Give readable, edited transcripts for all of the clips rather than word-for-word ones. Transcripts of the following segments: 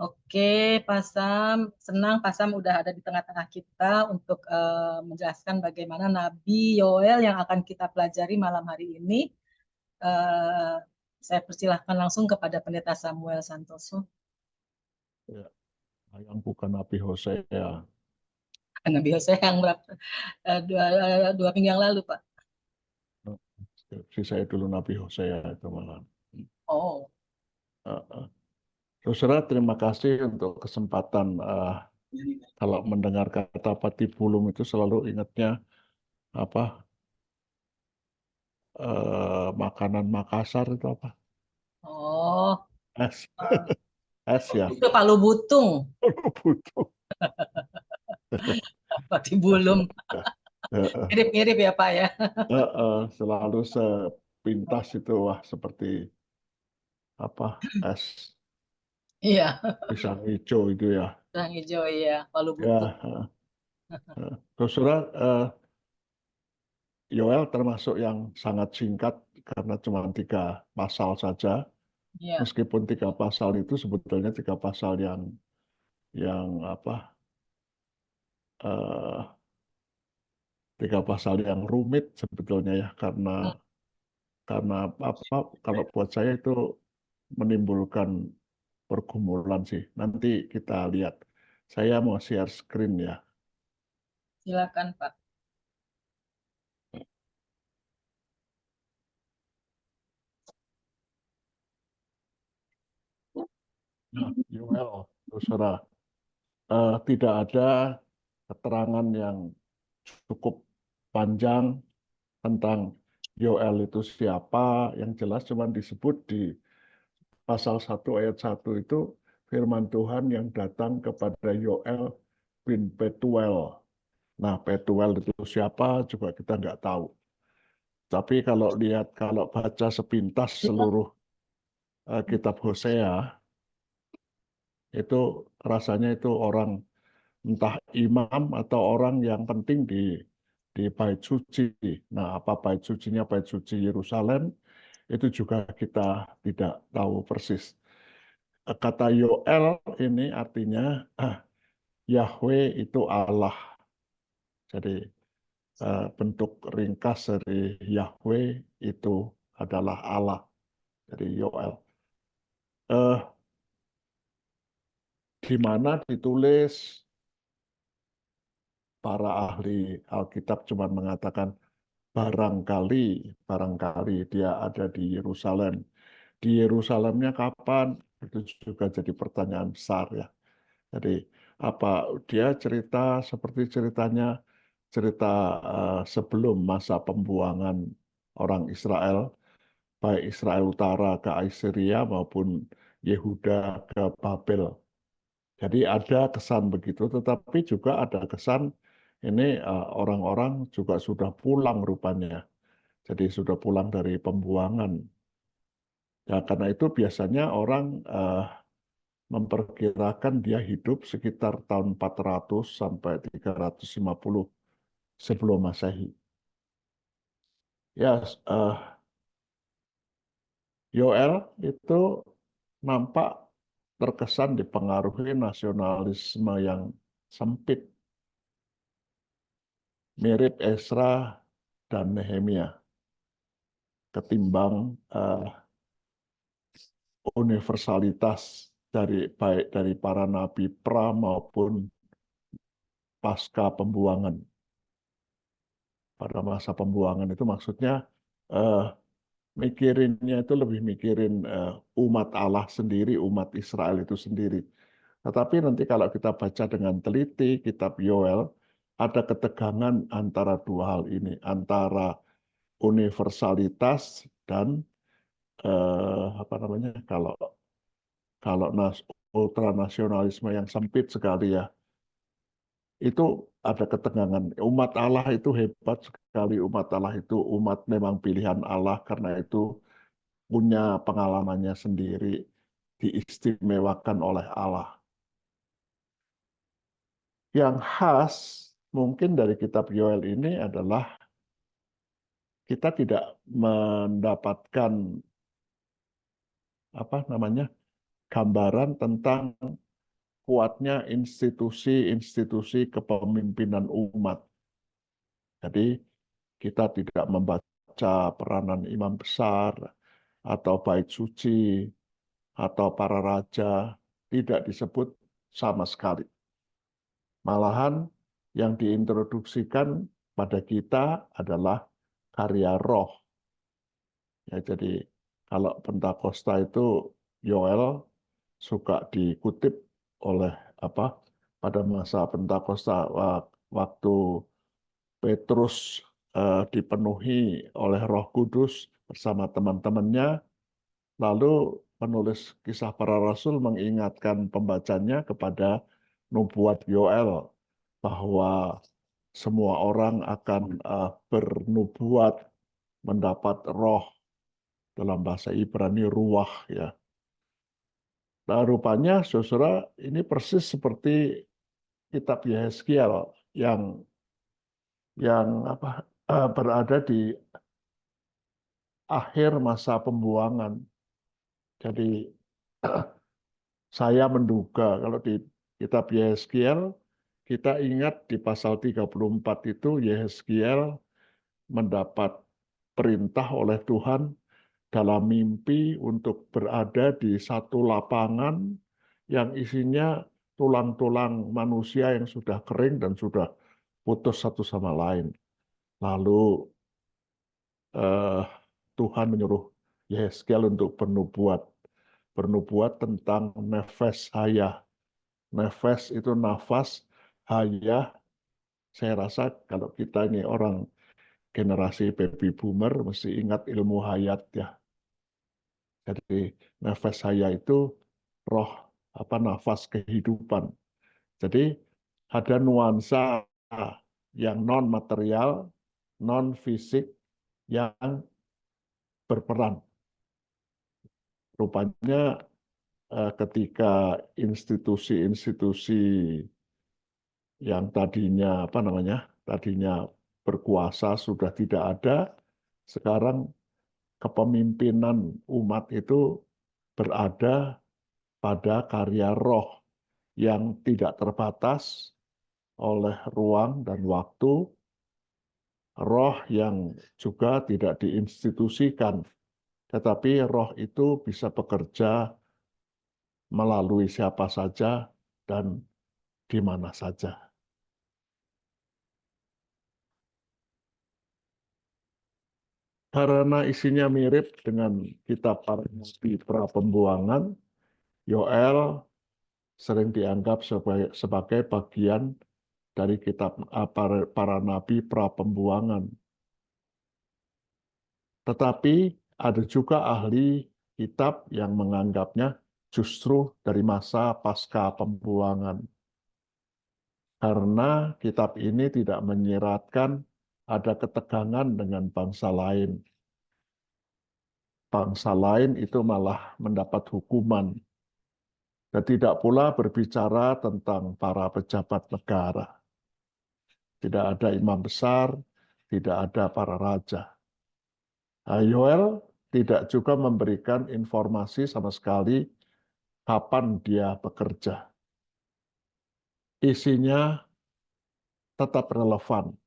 Oke, Pak Sam, senang Pak Sam udah ada di tengah-tengah kita untuk menjelaskan bagaimana Nabi Yoel yang akan kita pelajari malam hari ini. Eh, saya persilahkan langsung kepada Pendeta Samuel Santoso. Ya, yang bukan Nabi Hosea. Nabi Hosea yang berapa? Dua minggu yang lalu, Pak. Si saya dulu Nabi Hosea itu malah. Oh, Saudara, terima kasih untuk kesempatan. Kalau mendengar kata patibulum itu selalu ingatnya apa? Makanan Makassar itu apa? oh, Es, es ya. itu Palu Butung, Butuh. Es Patibulum. ya. Ya. Mirip-mirip ya, Pak ya. Selalu sepintas itu wah seperti apa es Iya, pisang hijau itu ya. yang hijau ya, Palu Butung. Ya, saudara, Yoel termasuk yang sangat singkat karena cuma 3 pasal saja. Iya. Meskipun 3 pasal itu sebetulnya 3 pasal yang apa? eh, 3 pasal yang rumit sebetulnya ya karena apa? Kalau buat saya itu menimbulkan pergumulan sih. Nanti kita lihat. Saya mau share screen ya. Silakan, Pak. Nah, Yoel, saudara, tidak ada keterangan yang cukup panjang tentang Yoel itu siapa, yang jelas cuma disebut di pasal 1 ayat 1 itu firman Tuhan yang datang kepada Yoel bin Petuel. Nah, Petuel itu siapa juga kita nggak tahu. Tapi kalau baca sepintas seluruh kitab Hosea, itu rasanya itu orang entah imam atau orang yang penting di bait suci. Nah, apa bait sucinya bait suci Yerusalem itu juga kita tidak tahu persis. Kata Yoel ini artinya Yahweh itu Allah. Jadi bentuk ringkas dari Yahweh itu adalah Allah. Jadi Yoel. Eh, di mana ditulis para ahli Alkitab cuma mengatakan barangkali dia ada di Yerusalem. Di Yerusalemnya kapan? Itu juga jadi pertanyaan besar ya. Jadi apa dia cerita seperti cerita sebelum masa pembuangan orang Israel, baik Israel Utara ke Asiria maupun Yehuda ke Babel. Jadi ada kesan begitu, tetapi juga ada kesan ini orang-orang juga sudah pulang rupanya. Jadi sudah pulang dari pembuangan. Ya, karena itu biasanya orang memperkirakan dia hidup sekitar tahun 400 sampai 350 sebelum Masehi. Ya, Yoel itu nampak terkesan dipengaruhi nasionalisme yang sempit, mirip Esra dan Nehemia, ketimbang universalitas baik dari para nabi pra maupun pasca pembuangan. Pada masa pembuangan itu maksudnya eh, mikirinnya itu lebih mikirin umat Allah sendiri, umat Israel itu sendiri. Tetapi nanti kalau kita baca dengan teliti kitab Yoel, ada ketegangan antara dua hal ini, antara universalitas dan apa namanya, kalau kalau ultranasionalisme yang sempit sekali ya, itu ada ketegangan. Umat Allah itu hebat sekali, umat Allah itu umat memang pilihan Allah karena itu punya pengalamannya sendiri, diistimewakan oleh Allah. Yang khas mungkin dari kitab Yoel ini adalah kita tidak mendapatkan apa namanya gambaran tentang kuatnya institusi-institusi kepemimpinan umat. Jadi kita tidak membaca peranan imam besar atau bait suci atau para raja, tidak disebut sama sekali. Malahan yang diintroduksikan pada kita adalah karya roh. Ya, jadi kalau Pentakosta itu Yoel suka dikutip oleh apa pada masa Pentakosta waktu Petrus dipenuhi oleh Roh Kudus bersama teman-temannya, lalu penulis Kisah Para Rasul mengingatkan pembacanya kepada nubuat Yoel bahwa semua orang akan bernubuat mendapat roh, dalam bahasa Ibrani ruah ya. Nah, rupanya saudara ini persis seperti kitab Yehezkiel yang berada di akhir masa pembuangan. Jadi saya menduga kalau di kitab Yehezkiel kita ingat di pasal 34 itu Yehezkiel mendapat perintah oleh Tuhan dalam mimpi untuk berada di satu lapangan yang isinya tulang-tulang manusia yang sudah kering dan sudah putus satu sama lain. Lalu Tuhan menyuruh Yehezkiel untuk bernubuat tentang nefes hayah. Nefes itu nafas, hayah. Saya rasa kalau kita ini orang generasi baby boomer mesti ingat ilmu hayat ya. Jadi nafas saya itu roh nafas kehidupan. Jadi ada nuansa yang non material, non fisik yang berperan. Rupanya ketika institusi-institusi yang tadinya tadinya berkuasa sudah tidak ada, sekarang kepemimpinan umat itu berada pada karya roh yang tidak terbatas oleh ruang dan waktu, roh yang juga tidak diinstitusikan, tetapi roh itu bisa bekerja melalui siapa saja dan di mana saja. Karena isinya mirip dengan kitab para nabi pra-pembuangan, Yoel sering dianggap sebagai bagian dari kitab para nabi pra-pembuangan. Tetapi ada juga ahli kitab yang menganggapnya justru dari masa pasca pembuangan. Karena kitab ini tidak menyiratkan ada ketegangan dengan bangsa lain. Bangsa lain itu malah mendapat hukuman. Dan tidak pula berbicara tentang para pejabat negara. Tidak ada imam besar, tidak ada para raja. Yoel tidak juga memberikan informasi sama sekali kapan dia bekerja. Isinya tetap relevan,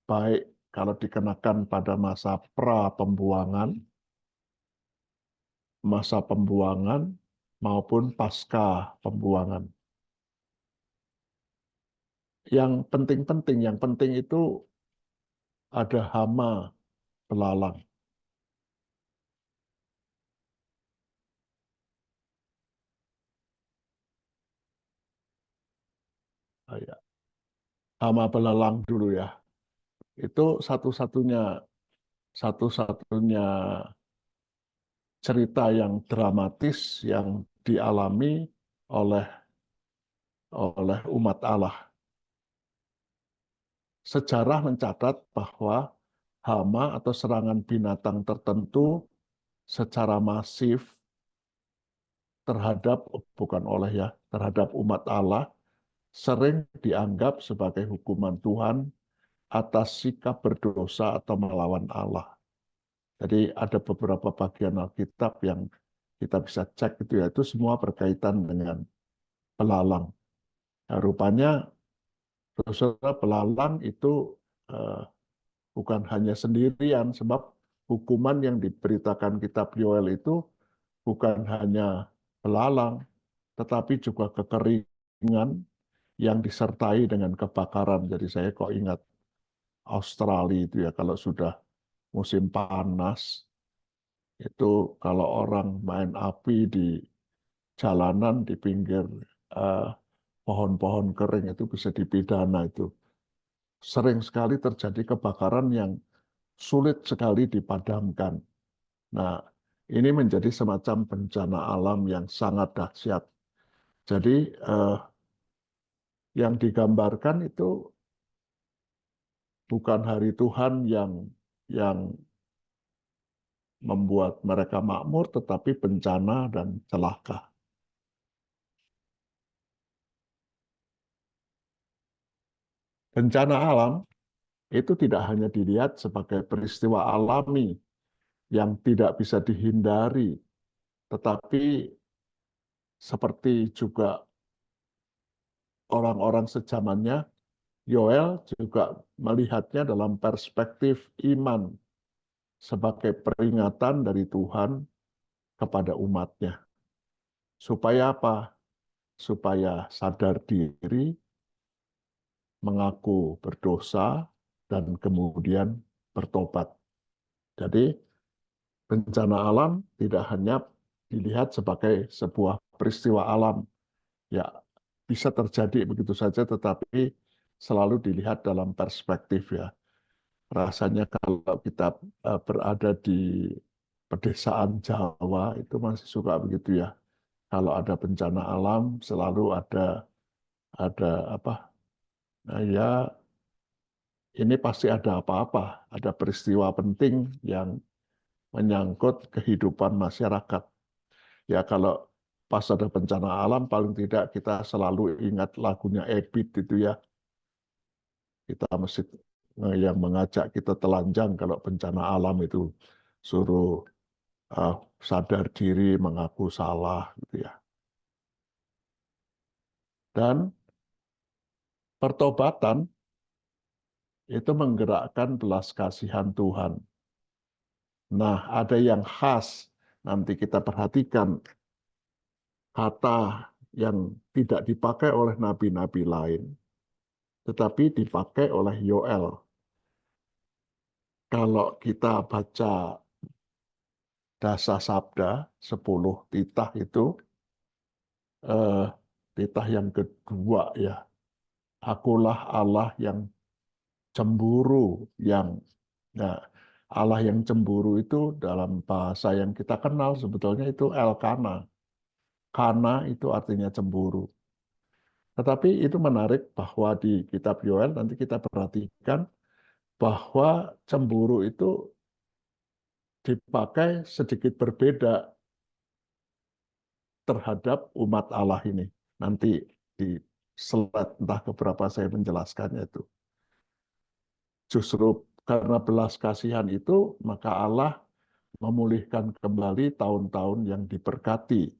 baik kalau dikenakan pada masa pra-pembuangan, masa pembuangan, maupun pasca pembuangan. Yang penting itu ada hama belalang. Hama belalang dulu ya. Itu satu-satunya cerita yang dramatis yang dialami oleh umat Allah. Sejarah mencatat bahwa hama atau serangan binatang tertentu secara masif terhadap umat Allah sering dianggap sebagai hukuman Tuhan atas sikap berdosa atau melawan Allah. Jadi ada beberapa bagian Alkitab yang kita bisa cek itu semua berkaitan dengan belalang. Nah, rupanya saudara belalang itu eh, bukan hanya sendirian, sebab hukuman yang diberitakan kitab Yoel itu bukan hanya belalang, tetapi juga kekeringan yang disertai dengan kebakaran. Jadi saya kok ingat Australia itu ya, kalau sudah musim panas, itu kalau orang main api di jalanan, di pinggir eh, pohon-pohon kering itu bisa dipidana itu. Sering sekali terjadi kebakaran yang sulit sekali dipadamkan. Nah, ini menjadi semacam bencana alam yang sangat dahsyat. Jadi yang digambarkan itu bukan hari Tuhan yang membuat mereka makmur, tetapi bencana dan celaka. Bencana alam itu tidak hanya dilihat sebagai peristiwa alami yang tidak bisa dihindari, tetapi seperti juga orang-orang sejamannya, Yoel juga melihatnya dalam perspektif iman sebagai peringatan dari Tuhan kepada umatnya. Supaya apa? Supaya sadar diri, mengaku berdosa, dan kemudian bertobat. Jadi bencana alam tidak hanya dilihat sebagai sebuah peristiwa alam, ya bisa terjadi begitu saja, tetapi selalu dilihat dalam perspektif ya. Rasanya kalau kita berada di pedesaan Jawa itu masih suka begitu ya. Kalau ada bencana alam selalu ada apa? Nah, ya ini pasti ada apa-apa, ada peristiwa penting yang menyangkut kehidupan masyarakat. Ya kalau pas ada bencana alam paling tidak kita selalu ingat lagunya Ebit itu ya. Kita mesti yang mengajak kita telanjang kalau bencana alam itu suruh sadar diri, mengaku salah gitu ya. Dan pertobatan itu menggerakkan belas kasihan Tuhan. Nah, ada yang khas, nanti kita perhatikan kata yang tidak dipakai oleh nabi-nabi lain, tetapi dipakai oleh Yoel. Kalau kita baca Dasa Sabda, 10 titah itu, titah yang kedua ya, akulah Allah yang cemburu, yang nah, Allah yang cemburu itu dalam bahasa yang kita kenal sebetulnya itu Elkana. Kana itu artinya cemburu. Tetapi itu menarik bahwa di kitab Yoel nanti kita perhatikan bahwa cemburu itu dipakai sedikit berbeda terhadap umat Allah ini. Nanti di slide entah keberapa saya menjelaskannya itu. Justru karena belas kasihan itu, maka Allah memulihkan kembali tahun-tahun yang diberkati.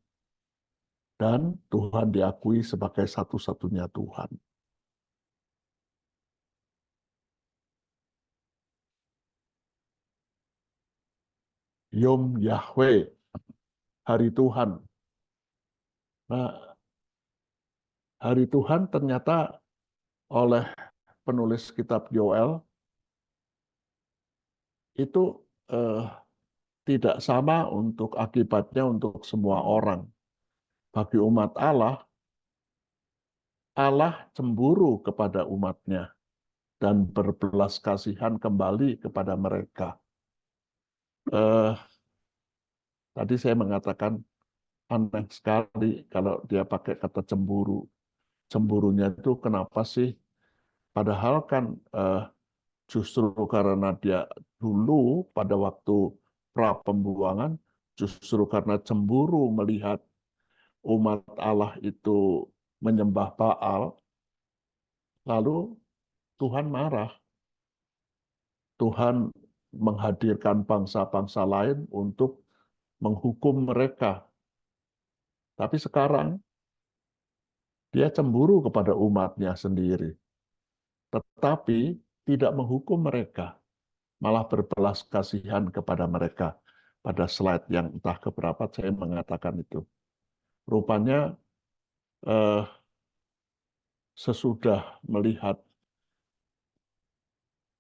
Dan Tuhan diakui sebagai satu-satunya Tuhan. Yom Yahweh, hari Tuhan. Nah, hari Tuhan ternyata oleh penulis kitab Yoel itu eh, tidak sama untuk akibatnya untuk semua orang. Bagi umat Allah, Allah cemburu kepada umatnya dan berbelas kasihan kembali kepada mereka. Eh, Tadi saya mengatakan aneh sekali kalau dia pakai kata cemburu. Cemburunya itu kenapa sih? Padahal kan justru karena dia dulu pada waktu pra pembuangan, justru karena cemburu melihat umat Allah itu menyembah Baal, lalu Tuhan marah. Tuhan menghadirkan bangsa-bangsa lain untuk menghukum mereka. Tapi sekarang Dia cemburu kepada umatnya sendiri, tetapi tidak menghukum mereka, malah berbelas kasihan kepada mereka. Pada slide yang entah keberapa saya mengatakan itu. Rupanya sesudah melihat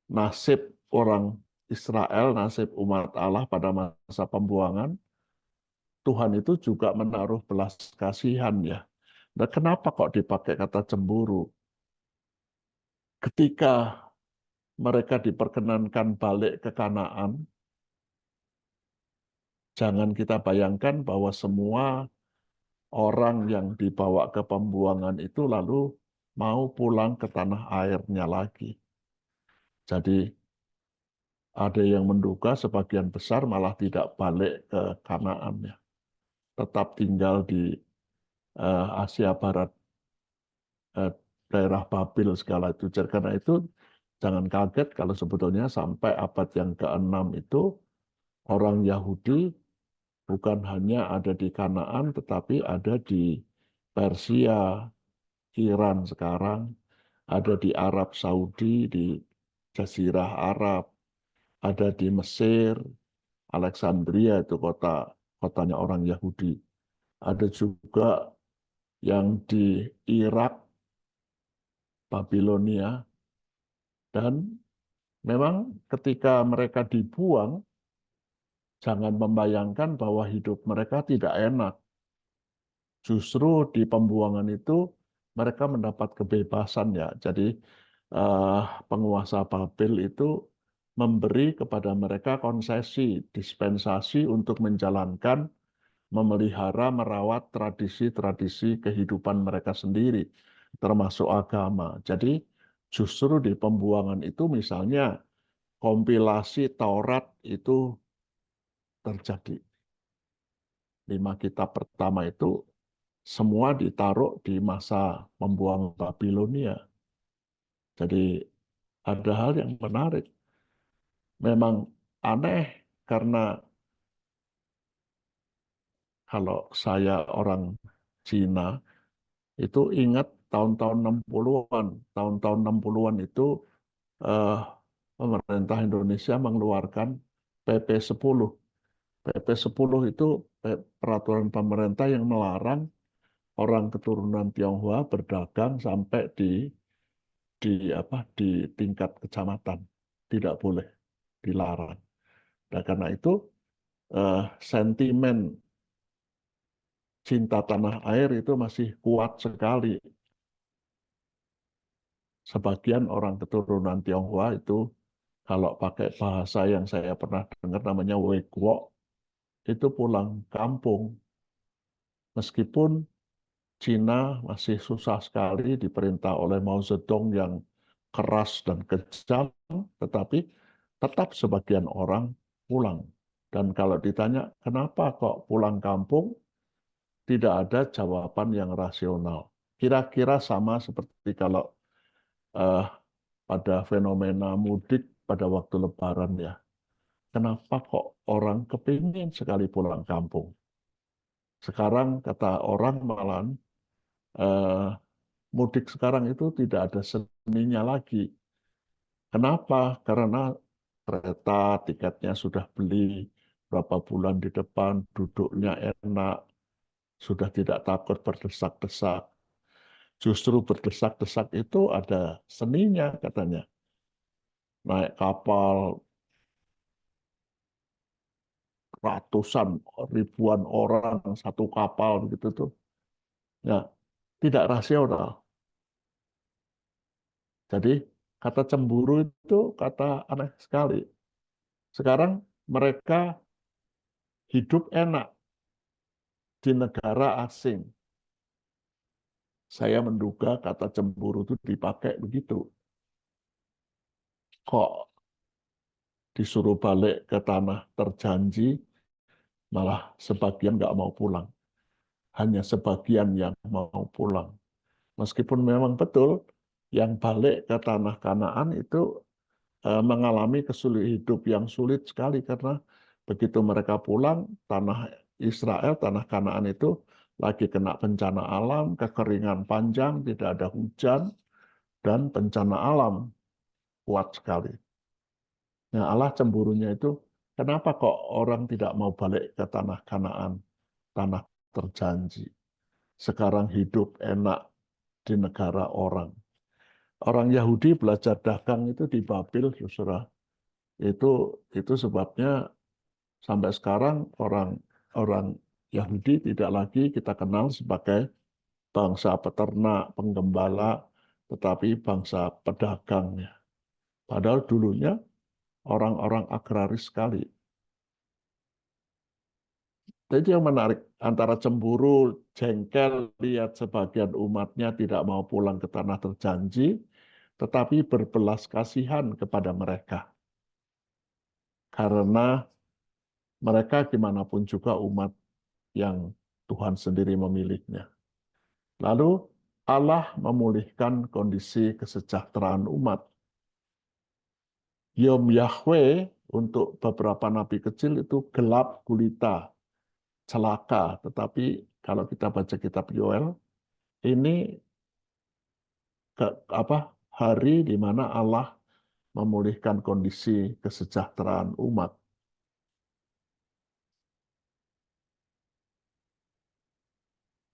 nasib orang Israel, nasib umat Allah pada masa pembuangan, Tuhan itu juga menaruh belas kasihan ya. Nah, kenapa kok dipakai kata cemburu? Ketika mereka diperkenankan balik ke Kanaan, jangan kita bayangkan bahwa semua orang yang dibawa ke pembuangan itu lalu mau pulang ke tanah airnya lagi. Jadi ada yang menduga sebagian besar malah tidak balik ke Kanaan ya, tetap tinggal di Asia Barat, daerah Babil segala itu. Karena itu jangan kaget kalau sebetulnya sampai abad yang ke-6 itu orang Yahudi bukan hanya ada di Kanaan, tetapi ada di Persia, Iran sekarang, ada di Arab Saudi, di Jazirah Arab, ada di Mesir, Alexandria itu kotanya orang Yahudi. Ada juga yang di Irak, Babilonia, dan memang ketika mereka dibuang, jangan membayangkan bahwa hidup mereka tidak enak. Justru di pembuangan itu mereka mendapat kebebasan ya. Jadi penguasa Babel itu memberi kepada mereka konsesi, dispensasi untuk menjalankan, memelihara, merawat tradisi-tradisi kehidupan mereka sendiri, termasuk agama. Jadi justru di pembuangan itu misalnya kompilasi Taurat itu terjadi. 5 kitab pertama itu semua ditaruh di masa pembuangan Babilonia. Jadi ada hal yang menarik. Memang aneh karena kalau saya orang Cina itu ingat tahun-tahun 60-an. Tahun-tahun 60-an itu eh, pemerintah Indonesia mengeluarkan PP 10. PP 10 itu peraturan pemerintah yang melarang orang keturunan Tionghoa berdagang sampai di tingkat kecamatan. Tidak boleh, dilarang. Dan karena itu sentimen cinta tanah air itu masih kuat sekali. Sebagian orang keturunan Tionghoa itu kalau pakai bahasa yang saya pernah dengar namanya Wekuok, itu pulang kampung. Meskipun Cina masih susah sekali diperintah oleh Mao Zedong yang keras dan kejam, tetapi tetap sebagian orang pulang. Dan kalau ditanya, kenapa kok pulang kampung? Tidak ada jawaban yang rasional. Kira-kira sama seperti kalau eh, pada fenomena mudik pada waktu Lebaran ya. Kenapa kok orang kepingin sekali pulang kampung? Sekarang kata orang malah eh, mudik sekarang itu tidak ada seninya lagi. Kenapa? Karena kereta tiketnya sudah beli berapa bulan di depan, duduknya enak, sudah tidak takut berdesak-desak. Justru berdesak-desak itu ada seninya katanya. Naik kapal ratusan, ribuan orang satu kapal begitu tuh. Ya, tidak rasional. Jadi kata cemburu itu kata aneh sekali. Sekarang mereka hidup enak di negara asing. Saya menduga kata cemburu itu dipakai begitu. Kok disuruh balik ke tanah terjanji, malah sebagian nggak mau pulang. Hanya sebagian yang mau pulang. Meskipun memang betul, yang balik ke tanah Kanaan itu mengalami kesulitan hidup yang sulit sekali karena begitu mereka pulang, tanah Israel, tanah Kanaan itu lagi kena bencana alam, kekeringan panjang, tidak ada hujan, dan bencana alam kuat sekali. Nah, Allah cemburunya itu, kenapa kok orang tidak mau balik ke tanah Kanaan, tanah terjanji? Sekarang hidup enak di negara orang. Orang Yahudi belajar dagang itu di Babel, saudara. Itu sebabnya sampai sekarang orang Yahudi tidak lagi kita kenal sebagai bangsa peternak, penggembala, tetapi bangsa pedagang. Padahal dulunya orang-orang agraris sekali. Jadi yang menarik antara cemburu, jengkel, lihat sebagian umatnya tidak mau pulang ke tanah terjanji, tetapi berbelas kasihan kepada mereka. Karena mereka gimana pun juga umat yang Tuhan sendiri memilihnya. Lalu Allah memulihkan kondisi kesejahteraan umat. Yom Yahweh untuk beberapa nabi kecil itu gelap gulita, celaka. Tetapi kalau kita baca kitab Yoel, ini hari di mana Allah memulihkan kondisi kesejahteraan umat.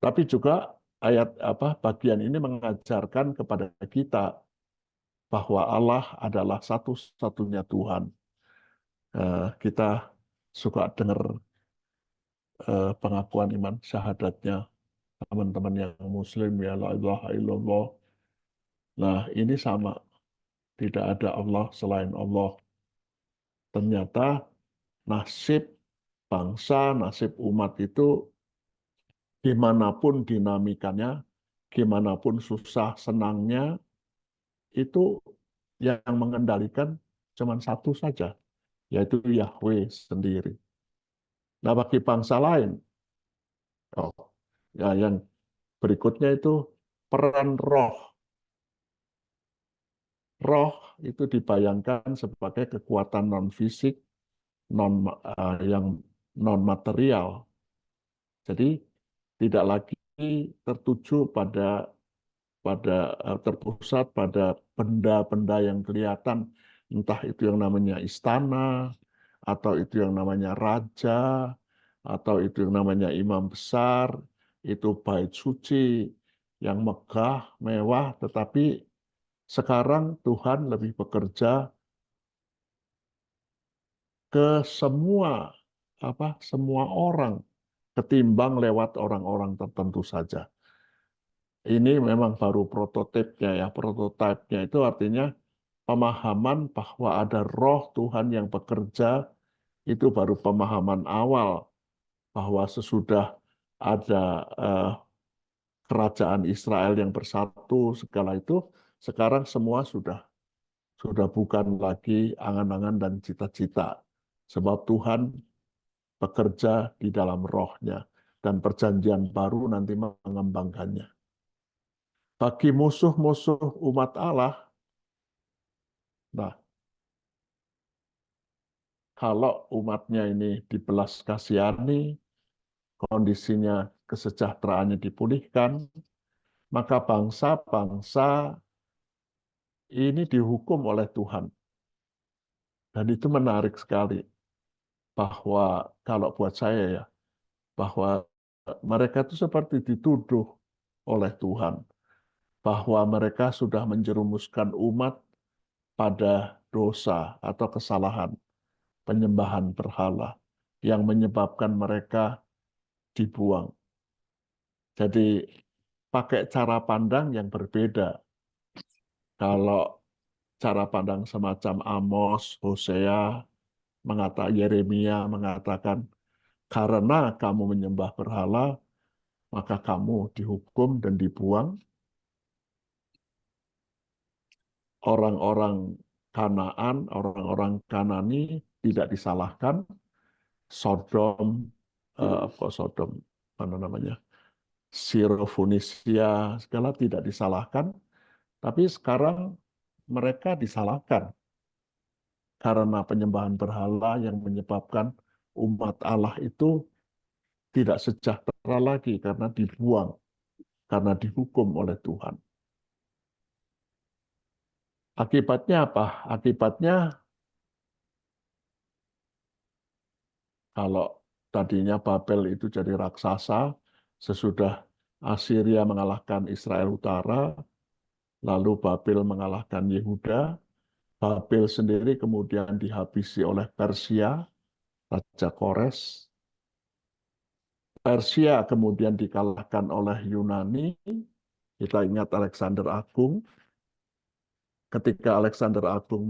Tapi juga bagian ini mengajarkan kepada kita bahwa Allah adalah satu-satunya Tuhan. Kita suka dengar pengakuan iman syahadatnya teman-teman yang Muslim, ya la ilaha illallah. Nah, ini sama, tidak ada Allah selain Allah. Ternyata nasib bangsa, nasib umat itu dimanapun dinamikanya, gimana pun susah senangnya, itu yang mengendalikan cuma satu saja, yaitu Yahweh sendiri. Nah, bagi bangsa lain, ya yang berikutnya itu peran roh. Roh itu dibayangkan sebagai kekuatan non-fisik, yang non-material. Jadi tidak lagi tertuju terpusat pada benda-benda yang kelihatan, entah itu yang namanya istana, atau itu yang namanya raja, atau itu yang namanya imam besar, itu bait suci yang megah, mewah, tetapi sekarang Tuhan lebih bekerja ke semua orang ketimbang lewat orang-orang tertentu saja. Ini memang baru prototipnya ya. Prototipnya itu artinya pemahaman bahwa ada roh Tuhan yang bekerja, itu baru pemahaman awal bahwa sesudah ada kerajaan Israel yang bersatu segala itu, sekarang semua sudah bukan lagi angan-angan dan cita-cita. Sebab Tuhan bekerja di dalam rohnya. Dan perjanjian baru nanti mengembangkannya. Bagi musuh-musuh umat Allah, nah, kalau umatnya ini dibelas kasihani, kondisinya kesejahteraannya dipulihkan, maka bangsa-bangsa ini dihukum oleh Tuhan. Dan itu menarik sekali. Bahwa kalau buat saya ya, bahwa mereka itu seperti dituduh oleh Tuhan. Bahwa mereka sudah menjerumuskan umat pada dosa atau kesalahan penyembahan berhala yang menyebabkan mereka dibuang. Jadi pakai cara pandang yang berbeda. Kalau cara pandang semacam Amos, Hosea, Yeremia mengatakan, karena kamu menyembah berhala, maka kamu dihukum dan dibuang. Orang-orang Kanaan, orang-orang Kanani tidak disalahkan. Sodom, Sodom, mana namanya, Sirofenisia, segala tidak disalahkan. Tapi sekarang mereka disalahkan karena penyembahan berhala yang menyebabkan umat Allah itu tidak sejahtera lagi karena dibuang, karena dihukum oleh Tuhan. Akibatnya apa? Akibatnya kalau tadinya Babel itu jadi raksasa, sesudah Assyria mengalahkan Israel Utara, lalu Babel mengalahkan Yehuda, Babel sendiri kemudian dihabisi oleh Persia, Raja Kores. Persia kemudian dikalahkan oleh Yunani. Kita ingat Alexander Agung. Ketika Alexander Agung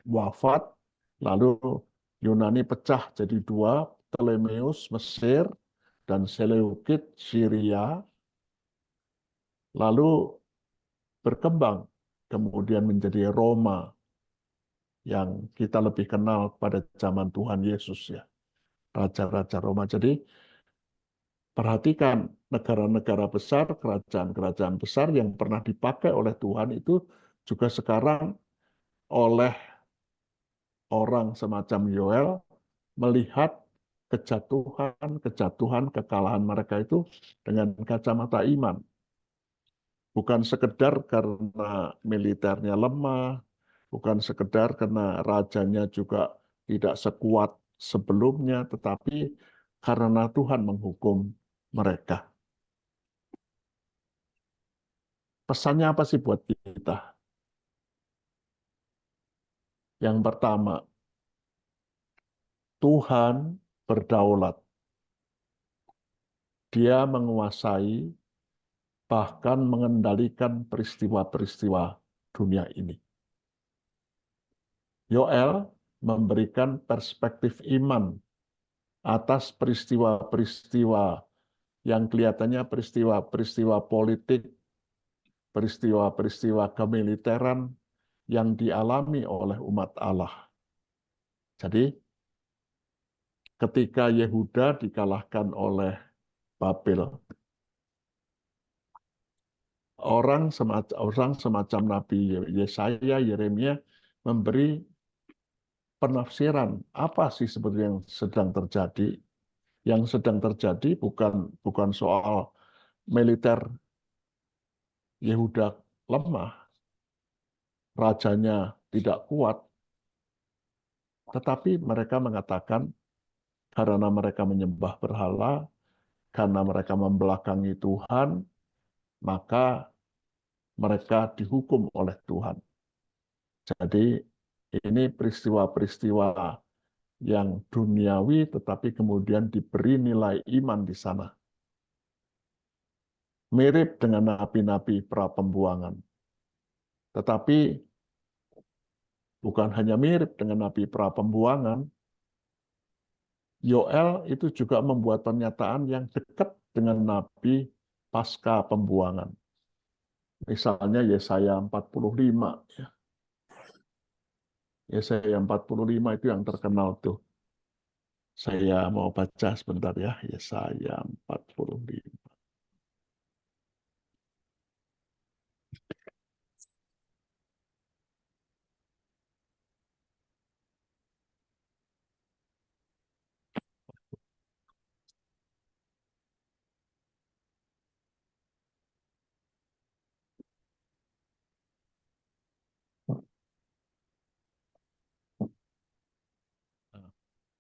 wafat, lalu Yunani pecah jadi dua, Ptolemeus Mesir dan Seleukid Syria, lalu berkembang kemudian menjadi Roma yang kita lebih kenal pada zaman Tuhan Yesus ya, raja-raja Roma. Jadi perhatikan negara-negara besar, kerajaan-kerajaan besar yang pernah dipakai oleh Tuhan itu juga sekarang oleh orang semacam Yoel melihat kejatuhan, kekalahan mereka itu dengan kacamata iman. Bukan sekedar karena militernya lemah, bukan sekedar karena rajanya juga tidak sekuat sebelumnya, tetapi karena Tuhan menghukum mereka. Pesannya apa sih buat kita? Yang pertama, Tuhan berdaulat. Dia menguasai, bahkan mengendalikan peristiwa-peristiwa dunia ini. Yoel memberikan perspektif iman atas peristiwa-peristiwa yang kelihatannya peristiwa-peristiwa politik, peristiwa-peristiwa kemiliteran yang dialami oleh umat Allah. Jadi, ketika Yehuda dikalahkan oleh Babel, orang semacam Nabi Yesaya, Yeremia memberi penafsiran apa sih sebetulnya yang sedang terjadi. Yang sedang terjadi bukan soal militer Yehuda lemah, rajanya tidak kuat, tetapi mereka mengatakan karena mereka menyembah berhala, karena mereka membelakangi Tuhan, maka mereka dihukum oleh Tuhan. Jadi ini peristiwa-peristiwa yang duniawi, tetapi kemudian diberi nilai iman di sana. Mirip dengan nabi-nabi pra-pembuangan. Tetapi bukan hanya mirip dengan nabi pra-pembuangan, Yoel itu juga membuat pernyataan yang dekat dengan nabi pasca pembuangan. Misalnya Yesaya 45. Ya. Yesaya 45 itu yang terkenal tuh. Saya mau baca sebentar ya, Yesaya 45.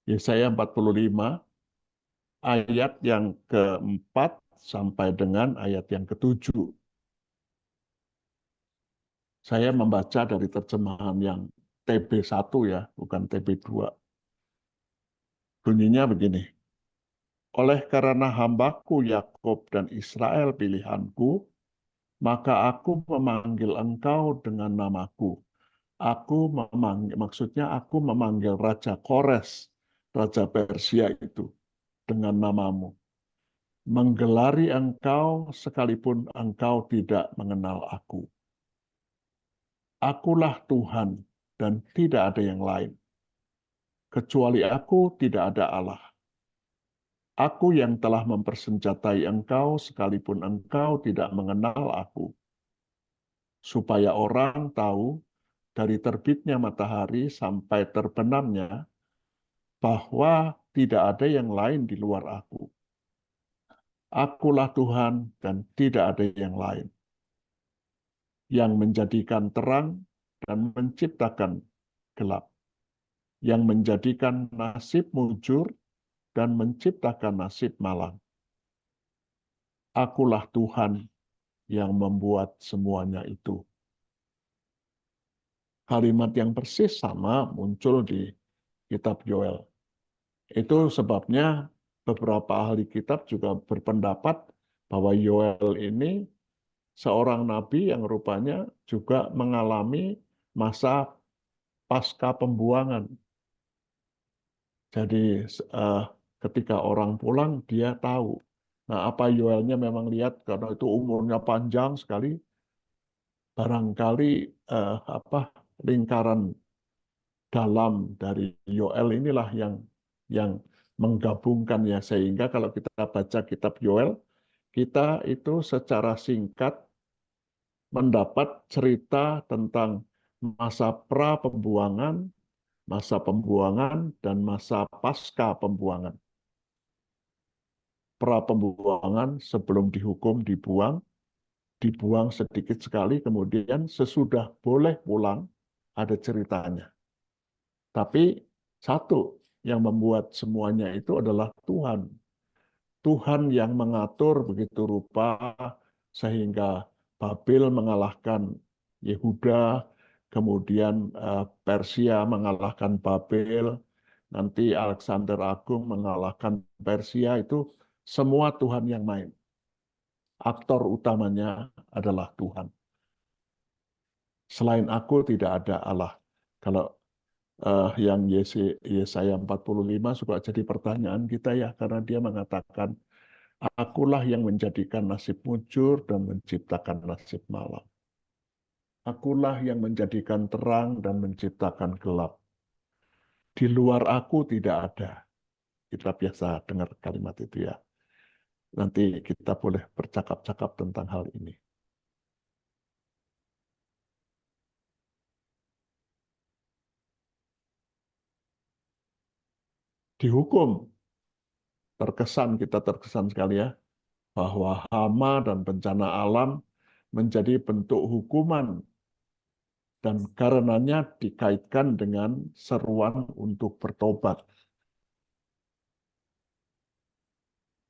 Yesaya 45, ayat yang keempat sampai dengan ayat yang ketujuh. Saya membaca dari terjemahan yang TB1 ya, bukan TB2. Bunyinya begini. Oleh karena hambaku Yakub dan Israel pilihanku, maka aku memanggil engkau dengan namaku. Aku memanggil Raja Kores, Raja Persia itu, dengan namamu. Menggelari engkau sekalipun engkau tidak mengenal aku. Akulah Tuhan dan tidak ada yang lain. Kecuali aku tidak ada Allah. Aku yang telah mempersenjatai engkau sekalipun engkau tidak mengenal aku. Supaya orang tahu dari terbitnya matahari sampai terbenamnya bahwa tidak ada yang lain di luar aku. Akulah Tuhan dan tidak ada yang lain, yang menjadikan terang dan menciptakan gelap, yang menjadikan nasib mujur dan menciptakan nasib malang. Akulah Tuhan yang membuat semuanya itu. Kalimat yang persis sama muncul di kitab Yoel. Itu sebabnya beberapa ahli kitab juga berpendapat bahwa Yoel ini seorang nabi yang rupanya juga mengalami masa pasca pembuangan. Jadi ketika orang pulang dia tahu. Nah, apa Yoelnya memang lihat karena itu umurnya panjang sekali, barangkali lingkaran dalam dari Yoel inilah yang menggabungkan ya, sehingga kalau kita baca kitab Yoel, kita itu secara singkat mendapat cerita tentang masa pra pembuangan, masa pembuangan, dan masa pasca pembuangan. Pra pembuangan sebelum dihukum dibuang sedikit sekali, kemudian sesudah boleh pulang ada ceritanya. Tapi satu yang membuat semuanya itu adalah Tuhan. Tuhan yang mengatur begitu rupa sehingga Babel mengalahkan Yehuda, kemudian Persia mengalahkan Babel, nanti Alexander Agung mengalahkan Persia, itu semua Tuhan yang main. Aktor utamanya adalah Tuhan. Selain aku tidak ada Allah. Kalau yang Yesaya 45 suka jadi pertanyaan kita ya, karena dia mengatakan, akulah yang menjadikan nasib mujur dan menciptakan nasib malam. Akulah yang menjadikan terang dan menciptakan gelap. Di luar aku tidak ada. Kita biasa dengar kalimat itu ya. Nanti kita boleh bercakap-cakap tentang hal ini. Dihukum, kita terkesan sekali ya, bahwa hama dan bencana alam menjadi bentuk hukuman dan karenanya dikaitkan dengan seruan untuk bertobat.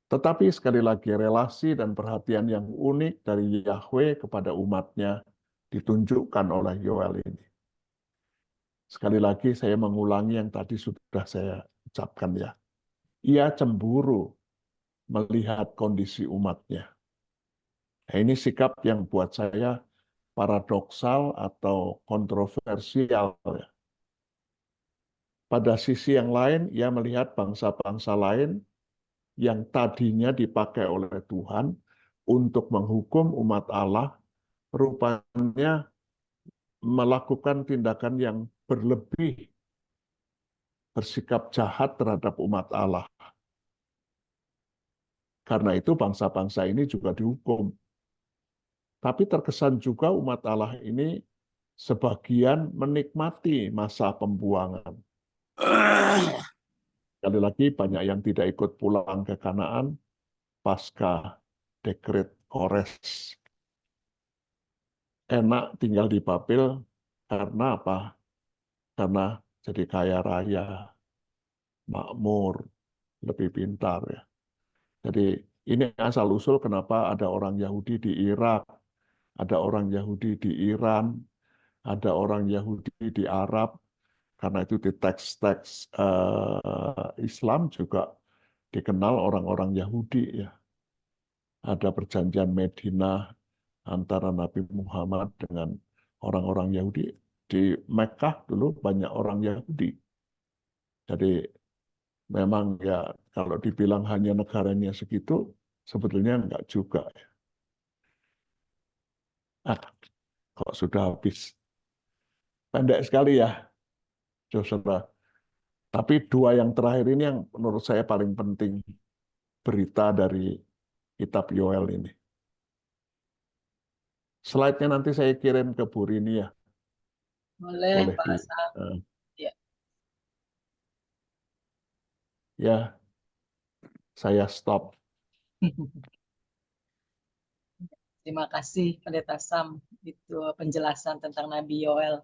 Tetapi sekali lagi relasi dan perhatian yang unik dari Yahweh kepada umatnya ditunjukkan oleh Yoel ini. Sekali lagi saya mengulangi yang tadi sudah saya ucapkan ya. Ia cemburu melihat kondisi umatnya. Nah, ini sikap yang buat saya paradoksal atau kontroversial. Pada sisi yang lain, ia melihat bangsa-bangsa lain yang tadinya dipakai oleh Tuhan untuk menghukum umat Allah, rupanya melakukan tindakan yang berlebih, bersikap jahat terhadap umat Allah. Karena itu bangsa-bangsa ini juga dihukum. Tapi terkesan juga umat Allah ini sebagian menikmati masa pembuangan. Sekali lagi banyak yang tidak ikut pulang ke Kanaan pasca dekret Kores. Enak tinggal di Babel karena apa? Karena jadi kaya raya, makmur, lebih pintar ya. Jadi ini asal-usul kenapa ada orang Yahudi di Irak, ada orang Yahudi di Iran, ada orang Yahudi di Arab, karena itu di teks-teks Islam juga dikenal orang-orang Yahudi ya. Ada perjanjian Madinah antara Nabi Muhammad dengan orang-orang Yahudi. Di Mekkah dulu banyak orang Yahudi. Jadi memang ya kalau dibilang hanya negaranya segitu, sebetulnya enggak juga. Kok sudah habis. Pendek sekali ya, saudara. Tapi dua yang terakhir ini yang menurut saya paling penting, berita dari kitab Yoel ini. Slide-nya nanti saya kirim ke Bu Rini ya. Boleh, Boleh Pak di Sam. Ya. ya, saya stop. Terima kasih Pendeta Sam, itu penjelasan tentang Nabi Yoel.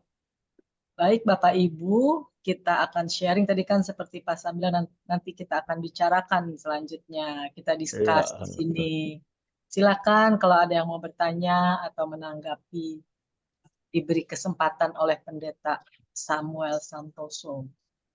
Baik Bapak Ibu, kita akan sharing tadi kan seperti Pak Sam bilang, nanti kita akan bicarakan selanjutnya, kita Iya, discuss di sini. Silakan kalau ada yang mau bertanya atau menanggapi, diberi kesempatan oleh Pendeta Samuel Santoso.